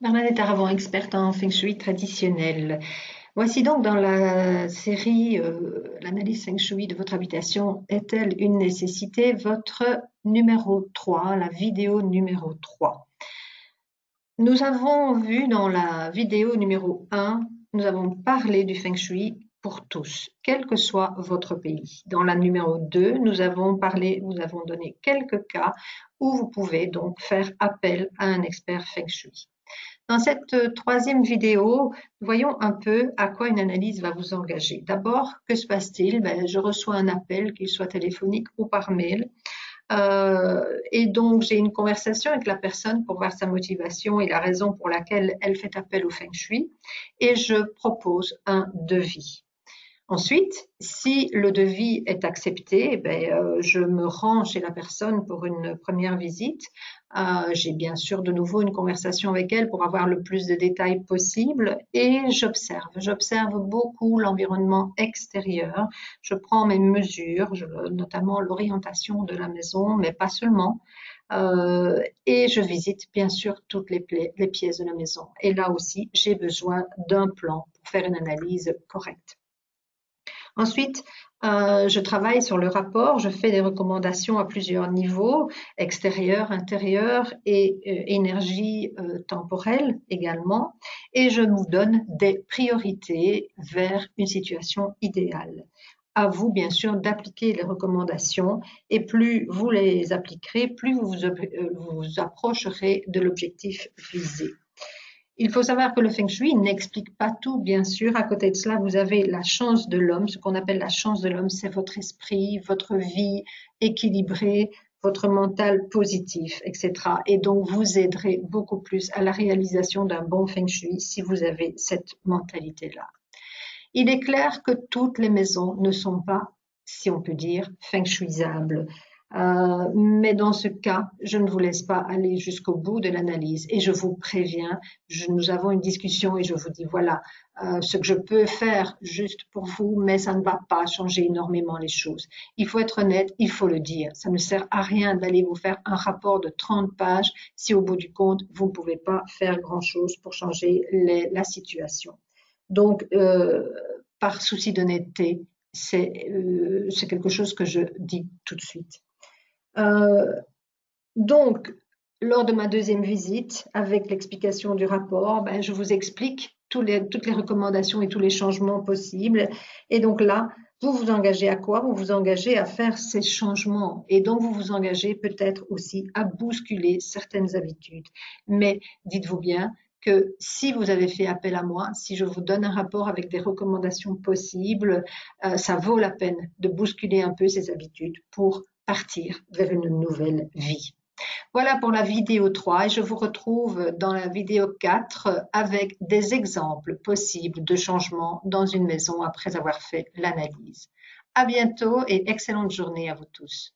Bernadette Aravant, experte en Feng Shui traditionnel. Voici donc dans la série l'analyse Feng Shui de votre habitation est-elle une nécessité? Votre numéro 3, la vidéo numéro 3. Nous avons vu dans la vidéo numéro 1, nous avons parlé du Feng Shui pour tous, quel que soit votre pays. Dans la numéro 2, nous avons donné quelques cas où vous pouvez donc faire appel à un expert Feng Shui. Dans cette troisième vidéo, voyons un peu à quoi une analyse va vous engager. D'abord, que se passe-t-il? Je reçois un appel, qu'il soit téléphonique ou par mail. Et donc, j'ai une conversation avec la personne pour voir sa motivation et la raison pour laquelle elle fait appel au Feng Shui. Et je propose un devis. Ensuite, si le devis est accepté, je me rends chez la personne pour une première visite. J'ai bien sûr de nouveau une conversation avec elle pour avoir le plus de détails possible et j'observe. J'observe beaucoup l'environnement extérieur. Je prends mes mesures, notamment l'orientation de la maison, mais pas seulement. Et je visite bien sûr toutes les pièces de la maison. Et là aussi, j'ai besoin d'un plan pour faire une analyse correcte. Ensuite, je travaille sur le rapport, je fais des recommandations à plusieurs niveaux, extérieur, intérieur et énergie temporelle également, et je vous donne des priorités vers une situation idéale. À vous, bien sûr, d'appliquer les recommandations et plus vous les appliquerez, plus vous vous approcherez de l'objectif visé. Il faut savoir que le Feng Shui n'explique pas tout, bien sûr. À côté de cela, vous avez la chance de l'homme. Ce qu'on appelle la chance de l'homme, c'est votre esprit, votre vie équilibrée, votre mental positif, etc. Et donc, vous aiderez beaucoup plus à la réalisation d'un bon Feng Shui si vous avez cette mentalité-là. Il est clair que toutes les maisons ne sont pas, si on peut dire, Feng Shuisables. Mais dans ce cas, je ne vous laisse pas aller jusqu'au bout de l'analyse et je vous préviens, nous avons une discussion et je vous dis voilà ce que je peux faire juste pour vous, mais ça ne va pas changer énormément les choses. Il faut être honnête, il faut le dire. Ça ne sert à rien d'aller vous faire un rapport de 30 pages si au bout du compte, vous ne pouvez pas faire grand-chose pour changer la situation. Donc, par souci d'honnêteté, c'est quelque chose que je dis tout de suite. Donc, lors de ma deuxième visite, avec l'explication du rapport, je vous explique toutes les recommandations et tous les changements possibles. Et donc là, vous vous engagez à quoi? Vous vous engagez à faire ces changements. Et donc, vous vous engagez peut-être aussi à bousculer certaines habitudes. Mais dites-vous bien que si vous avez fait appel à moi, si je vous donne un rapport avec des recommandations possibles, ça vaut la peine de bousculer un peu ces habitudes pour partir vers une nouvelle vie. Voilà pour la vidéo 3 et je vous retrouve dans la vidéo 4 avec des exemples possibles de changements dans une maison après avoir fait l'analyse. À bientôt et excellente journée à vous tous.